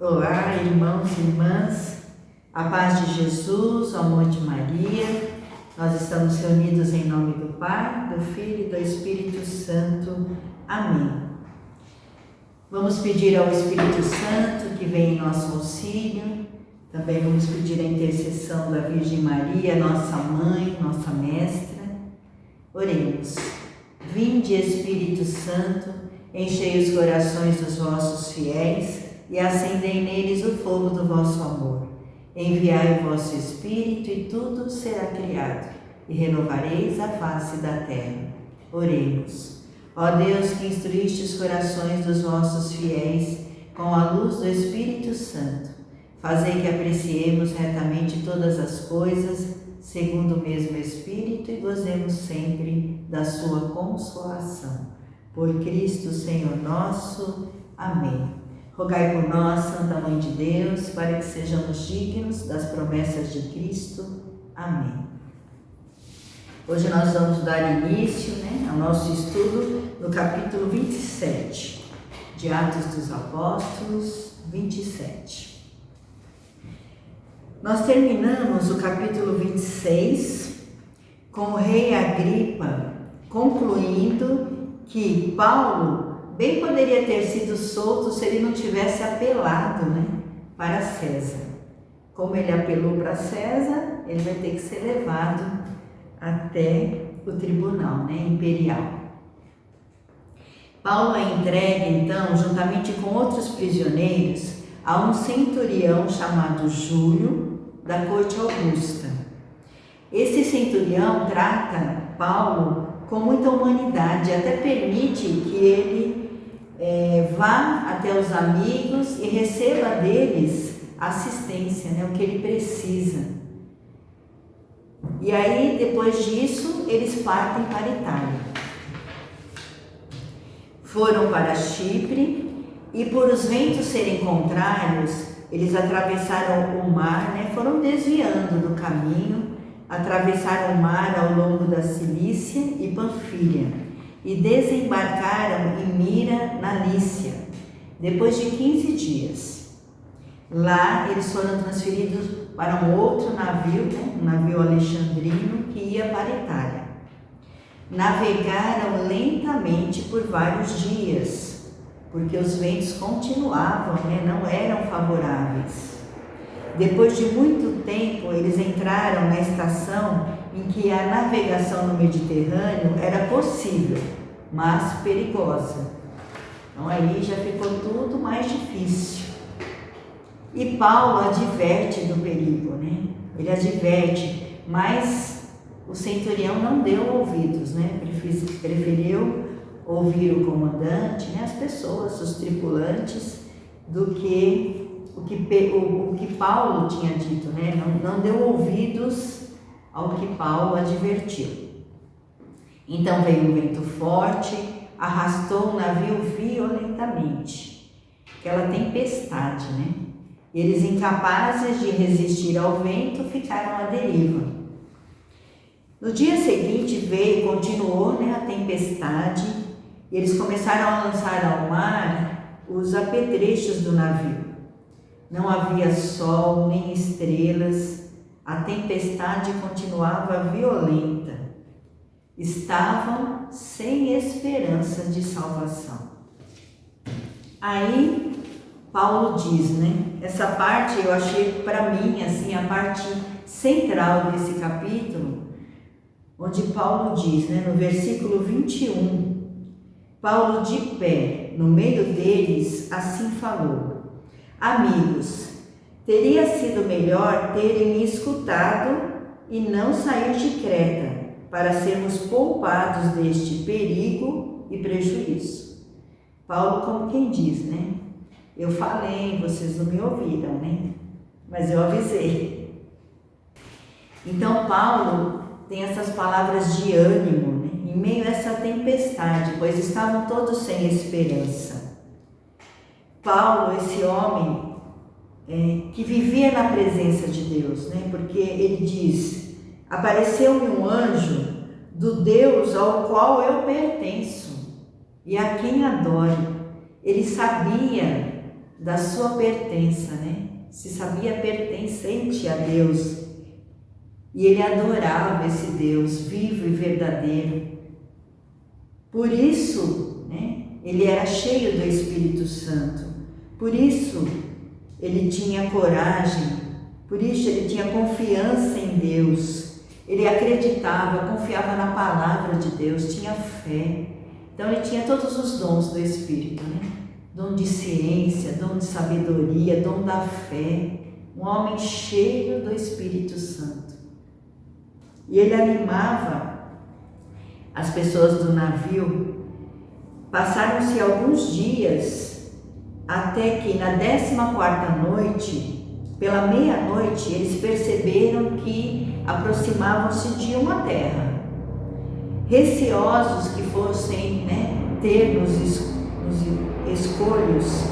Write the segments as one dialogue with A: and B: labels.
A: Olá, irmãos e irmãs, a paz de Jesus, o amor de Maria. Nós estamos reunidos em nome do Pai, do Filho e do Espírito Santo. Amém. Vamos pedir ao Espírito Santo que venha em nosso auxílio. Também vamos pedir a intercessão da Virgem Maria, nossa mãe, nossa mestra. Oremos. Vinde, Espírito Santo, enchei os corações dos vossos fiéis e acendei neles o fogo do vosso amor. Enviai o vosso Espírito e tudo será criado, e renovareis a face da terra. Oremos. Ó Deus, que instruíste os corações dos vossos fiéis com a luz do Espírito Santo, fazei que apreciemos retamente todas as coisas, segundo o mesmo Espírito, e gozemos sempre da sua consolação. Por Cristo, Senhor nosso. Amém. Rogai por nós, Santa Mãe de Deus, para que sejamos dignos das promessas de Cristo. Amém. Hoje nós vamos dar início ao nosso estudo no capítulo 27, de Atos dos Apóstolos 27. Nós terminamos o capítulo 26 com o rei Agripa concluindo que Paulo bem poderia ter sido solto se ele não tivesse apelado para César. Como ele apelou para César, ele vai ter que ser levado até o tribunal imperial. Paulo é entregue, então, juntamente com outros prisioneiros, a um centurião chamado Júlio, da corte augusta. Esse centurião trata Paulo com muita humanidade, até permite que ele vá até os amigos e receba deles assistência, o que ele precisa. E aí, depois disso, eles partem para a Itália. Foram para Chipre e, por os ventos serem contrários, eles atravessaram o mar, foram desviando do caminho, atravessaram o mar ao longo da Cilícia e Panfilha e desembarcaram em Mira, na Lícia, depois de 15 dias. Lá eles foram transferidos para um outro navio, um navio alexandrino que ia para a Itália. Navegaram lentamente por vários dias, porque os ventos continuavam, não eram favoráveis. Depois de muito tempo, eles entraram na estação em que a navegação no Mediterrâneo era possível, mas perigosa. Então aí já ficou tudo mais difícil. E Paulo adverte do perigo, Ele adverte, mas o centurião não deu ouvidos, Preferiu ouvir o comandante, as pessoas, os tripulantes, do que o que Paulo tinha dito, não deu ouvidos ao que Paulo advertiu. Então veio um vento forte, arrastou o navio violentamente, aquela tempestade, E eles, incapazes de resistir ao vento, ficaram à deriva. No dia seguinte continuou a tempestade, e eles começaram a lançar ao mar os apetrechos do navio. Não havia sol nem estrelas, a tempestade continuava violenta. Estavam sem esperança de salvação. Aí Paulo diz, essa parte eu achei para mim a parte central desse capítulo, onde Paulo diz, no versículo 21, Paulo de pé, no meio deles, assim falou: Amigos, teria sido melhor terem me escutado e não sair de Creta, para sermos poupados deste perigo e prejuízo. Paulo, como quem diz, Eu falei, vocês não me ouviram, Mas eu avisei. Então Paulo tem essas palavras de ânimo, em meio a essa tempestade, pois estavam todos sem esperança. Paulo, esse homem que vivia na presença de Deus, porque ele diz: apareceu-me um anjo do Deus ao qual eu pertenço e a quem adoro. Ele sabia da sua pertença, né? Se sabia pertencente a Deus. E ele adorava esse Deus vivo e verdadeiro. Por isso, né, ele era cheio do Espírito Santo. Por isso, ele tinha coragem. Por isso, ele tinha confiança em Deus. Ele acreditava, confiava na palavra de Deus, tinha fé. Então, ele tinha todos os dons do Espírito, né? Dom de ciência, dom de sabedoria, dom da fé. Um homem cheio do Espírito Santo. E ele animava as pessoas do navio. Passaram-se alguns dias até que na 14ª noite, pela meia-noite, eles perceberam que aproximavam-se de uma terra. Receosos que fossem, né, ter nos escolhos,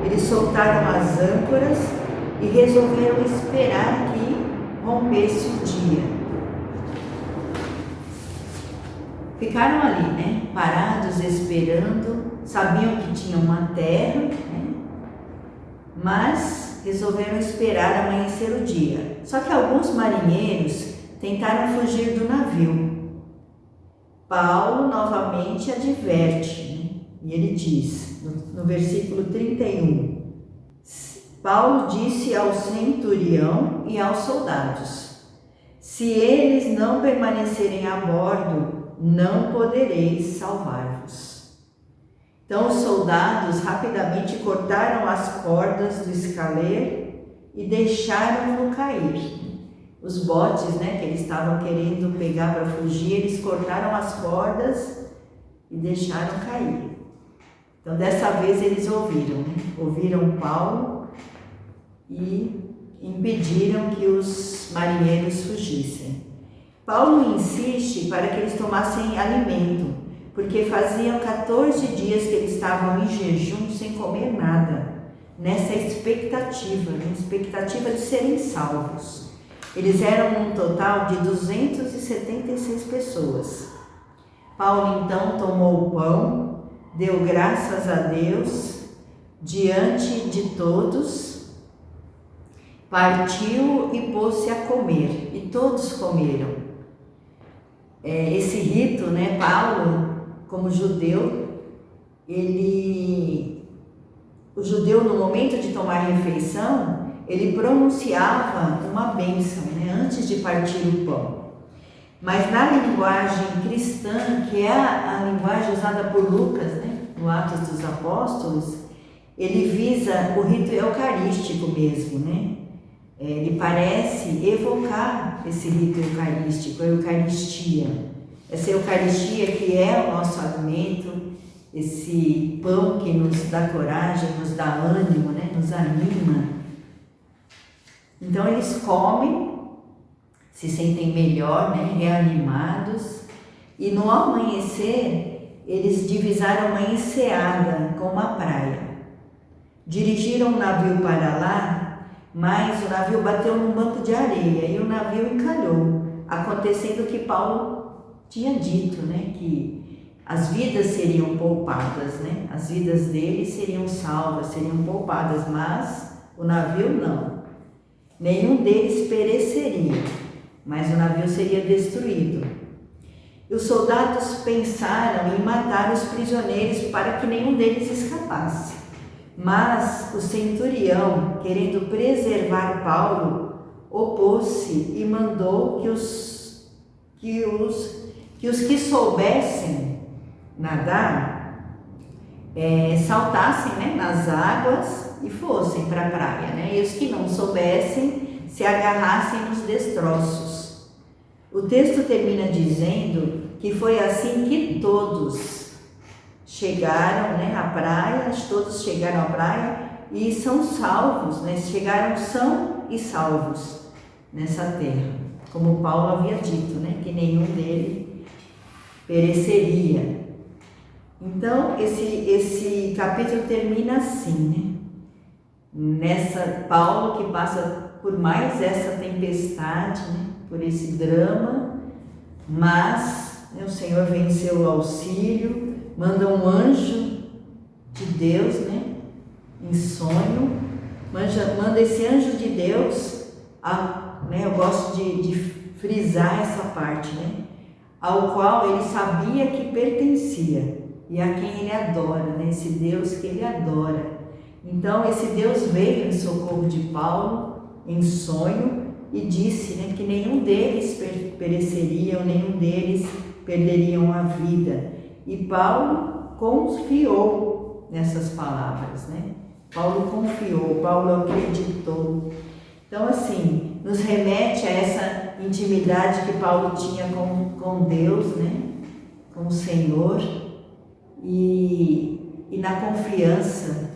A: eles soltaram as âncoras e resolveram esperar que rompesse o dia. Ficaram ali, né, parados, esperando, sabiam que tinha uma terra, né, mas resolveram esperar amanhecer o dia. Só que alguns marinheiros tentaram fugir do navio. Paulo novamente adverte, né, e ele diz, no versículo 31, Paulo disse ao centurião e aos soldados: se eles não permanecerem a bordo, não podereis salvar-vos. Então os soldados rapidamente cortaram as cordas do escaleiro e deixaram-no cair. Os botes, né, que eles estavam querendo pegar para fugir, eles cortaram as cordas e deixaram cair. Então dessa vez eles ouviram, né? Ouviram Paulo e impediram que os marinheiros fugissem. Paulo insiste para que eles tomassem alimento, porque faziam 14 dias que eles estavam em jejum sem comer nada, nessa expectativa de serem salvos. Eles eram um total de 276 pessoas. Paulo então tomou o pão, deu graças a Deus diante de todos, partiu e pôs-se a comer, e todos comeram. Esse rito, né, Paulo, como judeu, o judeu no momento de tomar refeição, ele pronunciava uma bênção, né, antes de partir o pão. Mas na linguagem cristã, que é a linguagem usada por Lucas, né, no Atos dos Apóstolos, ele visa o rito eucarístico mesmo, né? Ele parece evocar esse rito eucarístico, a Eucaristia. Essa Eucaristia que é o nosso alimento, esse pão que nos dá coragem, nos dá ânimo, né? Nos anima. Então eles comem, se sentem melhor, né? Reanimados, e no amanhecer eles divisaram uma enseada com uma praia. Dirigiram o navio para lá, mas o navio bateu num banco de areia e o navio encalhou, acontecendo o que Paulo tinha dito, né? Que as vidas seriam poupadas, né? As vidas deles seriam salvas, seriam poupadas, mas o navio não. Nenhum deles pereceria, mas o navio seria destruído. E os soldados pensaram em matar os prisioneiros para que nenhum deles escapasse. Mas o centurião, querendo preservar Paulo, opôs-se e mandou que os que soubessem nadar saltassem, né, nas águas e fossem para a praia, né? E os que não soubessem se agarrassem nos destroços. O texto termina dizendo que foi assim que todos chegaram, né, à praia, todos chegaram à praia e são salvos, né? Chegaram são e salvos nessa terra, como Paulo havia dito, né, que nenhum deles pereceria. Então esse capítulo termina assim, né? Paulo que passa por mais essa tempestade, né, por esse drama, mas, né, o Senhor venceu o auxílio, manda um anjo de Deus, né, em sonho, manda esse anjo de Deus, eu gosto de frisar essa parte, né? Ao qual ele sabia que pertencia e a quem ele adora, né? Esse Deus que ele adora. Então esse Deus veio em socorro de Paulo em sonho e disse, né, que nenhum deles pereceriam, nenhum deles perderiam a vida. E Paulo confiou nessas palavras, né? Paulo confiou, Paulo acreditou. Então, assim, nos remete a essa intimidade que Paulo tinha com Deus, né? Com o Senhor, e na confiança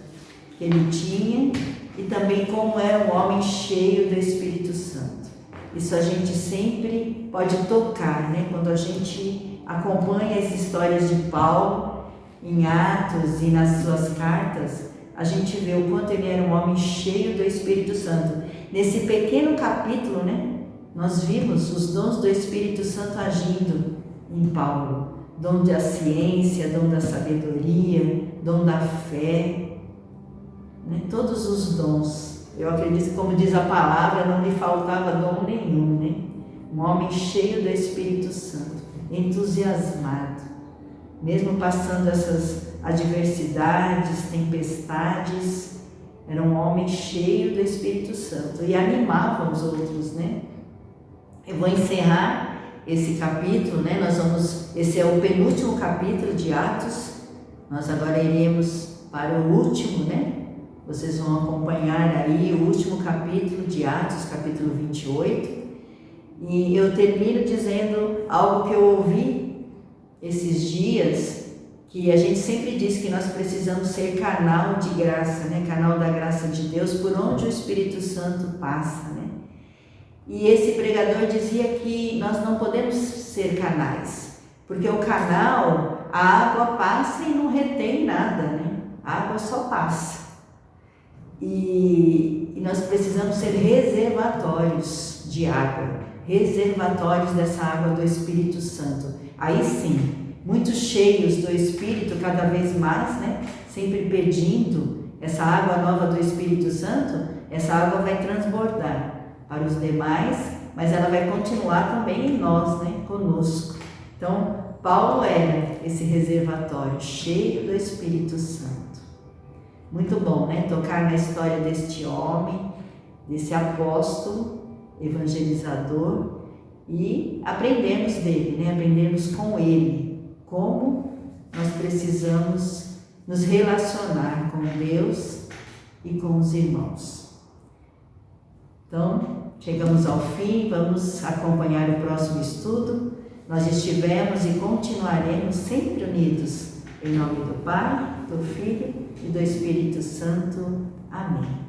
A: que ele tinha, e também como era um homem cheio do Espírito Santo. Isso a gente sempre pode tocar, né? Quando a gente acompanha as histórias de Paulo em Atos e nas suas cartas, a gente vê o quanto ele era um homem cheio do Espírito Santo. Nesse pequeno capítulo, né, nós vimos os dons do Espírito Santo agindo em Paulo. Dom da ciência, dom da sabedoria, dom da fé, né? Todos os dons. Eu acredito que, como diz a palavra, não lhe faltava dom nenhum, né? Um homem cheio do Espírito Santo, entusiasmado, mesmo passando essas adversidades, tempestades, era um homem cheio do Espírito Santo e animava os outros, né? Eu vou encerrar esse capítulo, né? Esse é o penúltimo capítulo de Atos. Nós agora iremos para o último, né? Vocês vão acompanhar aí o último capítulo de Atos, capítulo 28. E eu termino dizendo algo que eu ouvi esses dias, que a gente sempre diz que nós precisamos ser canal de graça, né? Canal da graça de Deus, por onde o Espírito Santo passa, né? E esse pregador dizia que nós não podemos ser canais, porque o canal, a água passa e não retém nada, né? A água só passa. E nós precisamos ser reservatórios de água, reservatórios dessa água do Espírito Santo. Aí sim, muito cheios do Espírito cada vez mais, né? Sempre pedindo essa água nova do Espírito Santo, essa água vai transbordar para os demais, mas ela vai continuar também em nós, né? Conosco. Então, Paulo era esse reservatório cheio do Espírito Santo. Muito bom, né? Tocar na história deste homem, desse apóstolo, evangelizador, e aprendermos dele, né? Aprendermos com ele como nós precisamos nos relacionar com Deus e com os irmãos. Então, chegamos ao fim, vamos acompanhar o próximo estudo. Nós estivemos e continuaremos sempre unidos. Em nome do Pai, do Filho e do Espírito Santo. Amém.